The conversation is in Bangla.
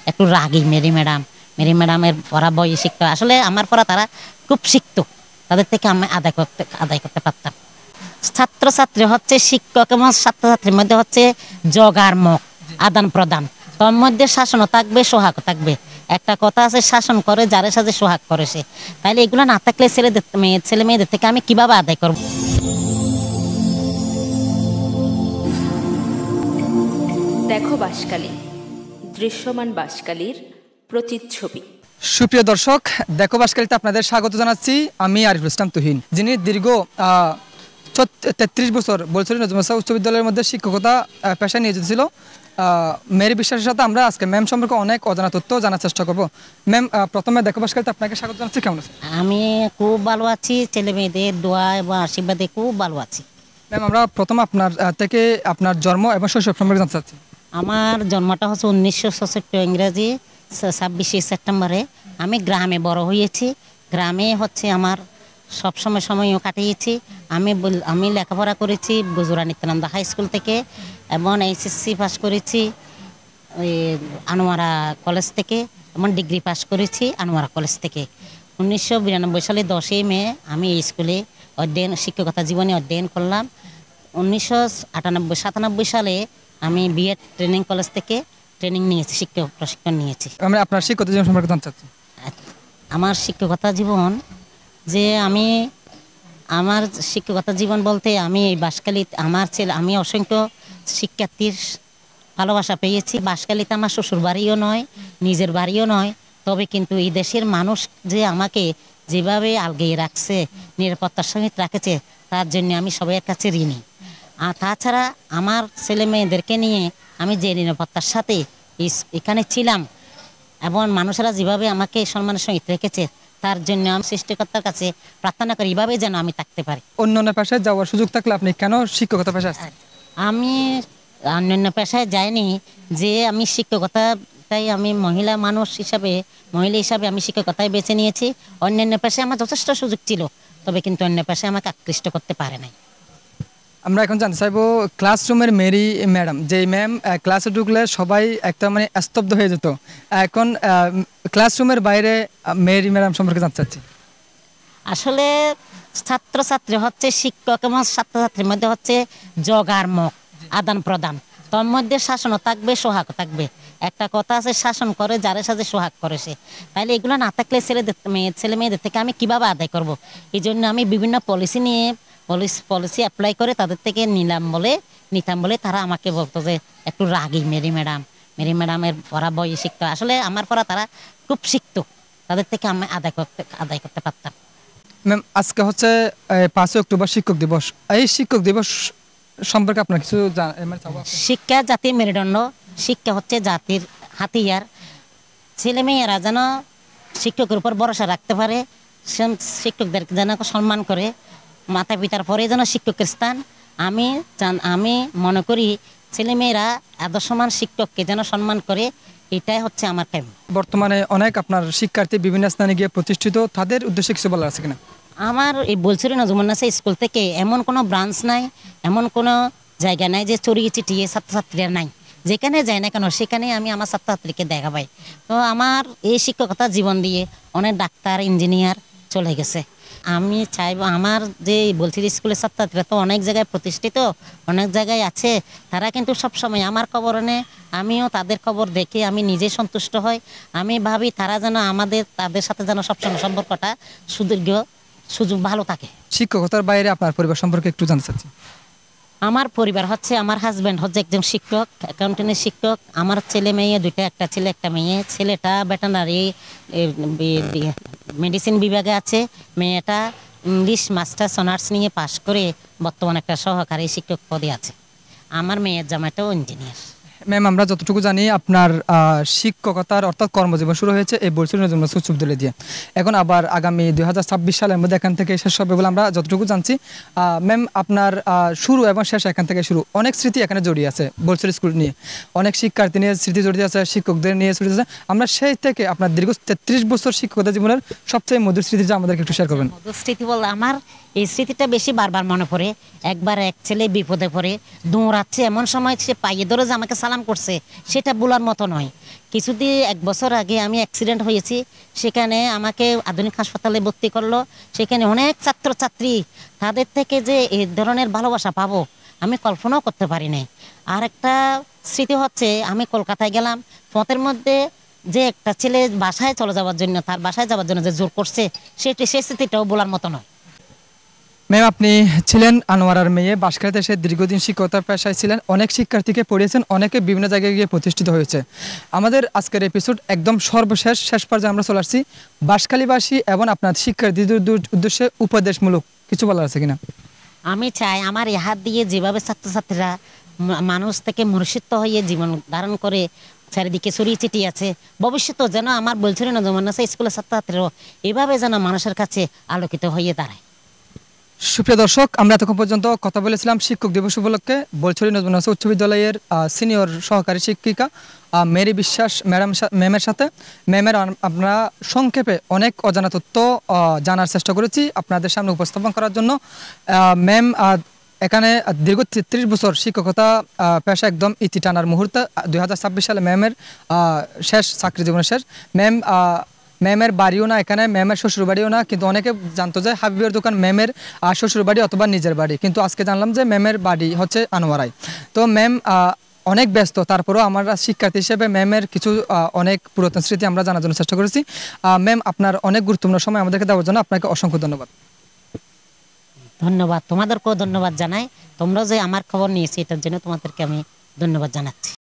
একটু রাগী মেরি ম্যাডামের পড়া বই শিখতো, আসলে আমার পড়া তারা খুব শিখতো, তাদের থেকে আমি আদায় করতে পারতাম। ছাত্রছাত্রী হচ্ছে শিক্ষক এবং ছাত্রছাত্রীর মধ্যে হচ্ছে জগার মুখ, আদান প্রদান, তোর মধ্যে শাসনও থাকবে, সোহাগও থাকবে। একটা কথা আছে, শাসন করে যারে সাথে সোহাগ করে সে। তাইলে এগুলো না থাকলে ছেলে মেয়েদের থেকে আমি কিভাবে আদায় করব? দেখো বাঁশখালী, দৃশ্যমান বাঁশখালীর প্রতিচ্ছবি। সুপ্রিয় দর্শক, দেখো বাঁশখালীতে আপনাদের স্বাগত জানাচ্ছি। আমি আরিফুল ইসলাম তুহিন, যিনি দীর্ঘ 33 বছর বলছিলেন নজরুল ইসলাম উচ্চ বিদ্যালয়ের মধ্যে শিক্ষকতা পেশায় নিয়োজিত ছিল। মেরি বিশ্বাসের সাথে আমরা আজকে ম্যাম সম্পর্কে অনেক অজানা তথ্য জানার চেষ্টা করব। ম্যাম, প্রথমে দেখো বাঁশখালীতে আপনাকে স্বাগত জানাচ্ছি। কেমন আছেন? আমি খুব ভালো আছি, ছেলে মেয়েদের দোয়া এবং আশীর্বাদে খুব ভালো আছি। ম্যাম, আমরা প্রথমে আপনার থেকে আপনার জন্ম এবং শৈশব সম্পর্কে জানতে চাচ্ছি। আমার জন্মটা হচ্ছে 1966 ইংরেজি 26শে সেপ্টেম্বরে। আমি গ্রামে বড় হয়েছি, গ্রামে হচ্ছে আমার সময়ও কাটিয়েছি। আমি লেখাপড়া করেছি গুজরা নিত্যানন্দ হাই স্কুল থেকে, এবং এইচএসসি পাস করেছি ওই আনোয়ারা কলেজ থেকে, এবং ডিগ্রি পাস করেছি আনোয়ারা কলেজ থেকে। 1992 সালে 10ই মে আমি এই স্কুলে শিক্ষকতা জীবনে অধ্যয়ন করলাম। 1998-97 সালে আমি বিএড ট্রেনিং কলেজ থেকে ট্রেনিং নিয়েছি, শিক্ষক প্রশিক্ষণ নিয়েছি। আমি আপনার শিক্ষকতা জীবন সম্পর্কে জানতে চাচ্ছি। আমার শিক্ষকতা জীবন আমার শিক্ষকতা জীবন বলতে আমি এই বাঁশখালীতে আমি অসংখ্য শিক্ষার্থীর ভালোবাসা পেয়েছি। বাঁশখালীতে আমার শ্বশুর বাড়িও নয়, নিজের বাড়িও নয়, তবে কিন্তু এই দেশের মানুষ যে আমাকে যেভাবে আলগিয়ে রাখছে, নিরাপত্তার সহিত রাখেছে, তার জন্য আমি সবার কাছে ঋণী। আর তাছাড়া আমার ছেলে মেয়েদেরকে নিয়ে আমি যে নিরাপত্তার সাথে এখানে ছিলাম, এবং মানুষেরা যেভাবে আমাকে সম্মানের সহিত রেখেছে, তার জন্য আমি সৃষ্টিকর্তার কাছে প্রার্থনা করি এভাবে যেন আমি থাকতে পারি। অন্যান্য পেশায় যাওয়ার সুযোগ থাকলে আপনি কেন শিক্ষকতা পেশায় আসছেন? আমি অন্যান্য পেশায় যাইনি, যে আমি শিক্ষকতাটাই আমি মহিলা হিসাবে আমি শিক্ষকতায় বেছে নিয়েছি। অন্যান্য পেশায় আমার যথেষ্ট সুযোগ ছিল, তবে কিন্তু অন্য পেশায় আমাকে আকৃষ্ট করতে পারে নাই। আমরা এখন জানতে চাইবো ক্লাসরুমের মেরি ম্যাডাম, যে ম্যাম ক্লাসে ঢুকলে সবাই একটা স্তব্ধ হয়ে যেত, এখন ক্লাসরুমের বাইরে মেরি ম্যাডাম সম্পর্কে জানতে চাচ্ছি। আসলে ছাত্রছাত্রী হচ্ছে শিক্ষক এবং ছাত্রছাত্রীর মধ্যে হচ্ছে জগার মুখ, আদান প্রদান, তোর মধ্যে শাসনও থাকবে, সোহাগও থাকবে। একটা কথা আছে, শাসন করে যারে সাথে সোহাগ করে সে। তাইলে এগুলো না থাকলে ছেলে মেয়েদের থেকে আমি কিভাবে আদায় করব? এই জন্য আমি বিভিন্ন পলিসি অ্যাপ্লাই করে তাদের থেকে নিতাম বলে তারা আমাকে বলতো যে একটু রাগী মেরি ম্যাডামের পড়া বই শিখতো, আসলে আমার পড়া তারা খুব শিখতো, তাদের থেকে আমি আদায় করতে পারতাম। ম্যাম, আজকে হচ্ছে 5 অক্টোবর শিক্ষক দিবস। এই শিক্ষক দিবস সম্পর্কে আপনার কিছু শিক্ষা জাতির মেরুদণ্ড, শিক্ষা হচ্ছে জাতির হাতিয়ার। ছেলেমেয়েরা যেন শিক্ষকের উপর ভরসা রাখতে পারে, শিক্ষকদের যেন সম্মান করে, মাতা পিতার পরে যেন শিক্ষকের স্থান। আমি মনে করি ছেলেমেয়েরা আদর্শমান শিক্ষককে যেন সম্মান করে, এটাই হচ্ছে আমার টাইম। বর্তমানে অনেক আপনার শিক্ষার্থী বিভিন্ন স্থানে গিয়ে প্রতিষ্ঠিত, তাদের উদ্দেশ্যে কিছু বলার আছে কিনা? আমার এই বলছিলেন যমুনাসা স্কুল থেকে এমন কোনো ব্রাঞ্চ নাই, এমন কোনো জায়গা নাই যে চড়িয়ে চিটিয়ে ছাত্রছাত্রীরা নাই। যেখানে যায় না কেন সেখানে আমি আমার ছাত্রছাত্রীকে দেখা পাই। তো আমার এই শিক্ষকতা জীবন দিয়ে অনেক ডাক্তার, ইঞ্জিনিয়ার চলে গেছে। আমি চাইবো আমার যে বলছিলি স্কুলের ছাত্রছাত্রীরা তো অনেক জায়গায় প্রতিষ্ঠিত, অনেক জায়গায় আছে, তারা কিন্তু সবসময় আমার খবর নেয়, আমিও তাদের খবর দেখে আমি নিজে সন্তুষ্ট হই। আমি ভাবি তারা যেন তাদের সাথে যেন সবসময় সম্পর্কটা সুদীর্ঘ সুযোগ ভালো থাকে। শিক্ষকতার বাইরে আপনার পরিবার সম্পর্কে একটু জানতে চাচ্ছি। আমার পরিবার হচ্ছে, আমার হাজব্যান্ড হচ্ছে একজন শিক্ষক, অ্যাকাউন্টেন্টের শিক্ষক। আমার ছেলে মেয়ে দুইটা, একটা ছেলে একটা মেয়ে। ছেলেটা ভেটেরিনারি মেডিসিন বিভাগে আছে, মেয়েটা ইংলিশ মাস্টার্স অনার্স নিয়ে পাশ করে বর্তমানে একটা সহকারী শিক্ষক পদে আছে। আমার মেয়ের জামাইটাও ইঞ্জিনিয়ার। ম্যাম, আমরা যতটুকু জানি আপনার শিক্ষকতার অর্থাৎ কর্মজীবন শুরু হয়েছে এই বলছিলেন জন্য উচ্চ বিদ্যালয় দিয়ে, এখন আবার আগামী 2026 সালের মধ্যে এখান থেকে শেষ হবে বলে আমরা যতটুকু জানছি। ম্যাম, আপনার শুরু এবং শেষ এখান থেকে শুরু, অনেক স্মৃতি এখানে জড়িয়ে আছে বলছিল স্কুল নিয়ে, অনেক শিক্ষার্থী নিয়ে স্মৃতি জড়িয়ে আছে, শিক্ষকদের নিয়ে জড়িয়ে আছে। আমরা সেই থেকে আপনার দীর্ঘ 33 বছর শিক্ষকতা জীবনের সবচেয়ে মধুর স্মৃতি আমাদেরকে একটু শেয়ার করবেন। মধুর স্মৃতি বলতে আমার এই স্মৃতিটা বেশি বারবার মনে পড়ে। একবার এক ছেলে বিপদে পড়ে দৌড়াচ্ছে, এমন সময় সে পায়ে ধরে যে আমাকে সালাম করছে, সেটা বলার মতো নয়। কিছুদিন 1 বছর আগে আমি অ্যাক্সিডেন্ট হয়েছি, সেখানে আমাকে আধুনিক হাসপাতালে ভর্তি করলো। সেখানে অনেক ছাত্রছাত্রী, তাদের থেকে যে এই ধরনের ভালোবাসা পাবো আমি কল্পনাও করতে পারি নাই। আর একটা স্মৃতি হচ্ছে, আমি কলকাতায় গেলাম, পথের মধ্যে যে একটা ছেলে বাসায় চলে যাওয়ার জন্য, তার বাসায় যাওয়ার জন্য যে জোর করছে, সেই স্মৃতিটাও বলার মতো নয়। ম্যাম, আপনি ছিলেন আনোয়ারার মেয়ে, বাঁশখালীতে এসে দীর্ঘদিন শিক্ষকতার পেশায় ছিলেন, অনেক শিক্ষার্থীকে পড়িয়েছেন, অনেকে বিভিন্ন জায়গায় গিয়ে প্রতিষ্ঠিত হয়েছে। আমাদের আজকের এপিসোড একদম সর্বশেষ শেষ পর্যায়ে আমরা চলে আসছি। বাঁশখালীবাসী এবং আপনার শিক্ষার্থীদের উদ্দেশ্যে উপদেশমূলক কিছু বলার আছে কিনা? আমি চাই আমার এই হাত দিয়ে যেভাবে ছাত্রছাত্রীরা মানুষ থেকে মনুষ্যত্ব হয়ে জীবন ধারণ করে চারিদিকে ছড়িয়ে ছিটিয়ে আছে, ভবিষ্যতেও যেন আমার বলছিল না যেমন আছে স্কুলের ছাত্রছাত্রীরাও এভাবে যেন মানুষের কাছে আলোকিত হয়ে দাঁড়ায়। সুপ্রিয় দর্শক, আমরা এতক্ষণ পর্যন্ত কথা বলেছিলাম শিক্ষক দিবস উপলক্ষে বলছড়ি নজরুল হাসান উচ্চ বিদ্যালয়ের সিনিয়র সহকারী শিক্ষিকা মেরি বিশ্বাস ম্যামের সাথে। ম্যামের আমরা সংক্ষেপে অনেক অজানা তথ্য জানার চেষ্টা করেছি আপনাদের সামনে উপস্থাপন করার জন্য। ম্যাম এখানে দীর্ঘ 33 বছর শিক্ষকতা পেশা একদম ইতি টানার মুহূর্তে 2026 সালে ম্যামের শেষ চাকরি জীবনের শেষ। ম্যামের বাড়িও না এখানে, ম্যামের শ্বশুর বাড়িও না, কিন্তু অনেকে জানতো যে হাবিবের দোকান ম্যামের শ্বশুর বাড়ি অথবা নিজের বাড়ি, কিন্তু আজকে জানলাম যে ম্যামের বাড়ি হচ্ছে আনোয়ারায়। তো ম্যাম অনেক ব্যস্ত, তারপরেও আমরা শিক্ষার্থী হিসেবে ম্যামের কিছু অনেক পুরাতন স্মৃতি আমরা জানার জন্য চেষ্টা করেছি। ম্যাম, আপনার অনেক গুরুত্বপূর্ণ সময় আমাদেরকে দেওয়ার জন্য আপনাকে অসংখ্য ধন্যবাদ। ধন্যবাদ, তোমাদেরকেও ধন্যবাদ জানাই। তোমরা যে আমার খবর নিয়েছি এটার জন্য তোমাদেরকে আমি ধন্যবাদ জানাচ্ছি।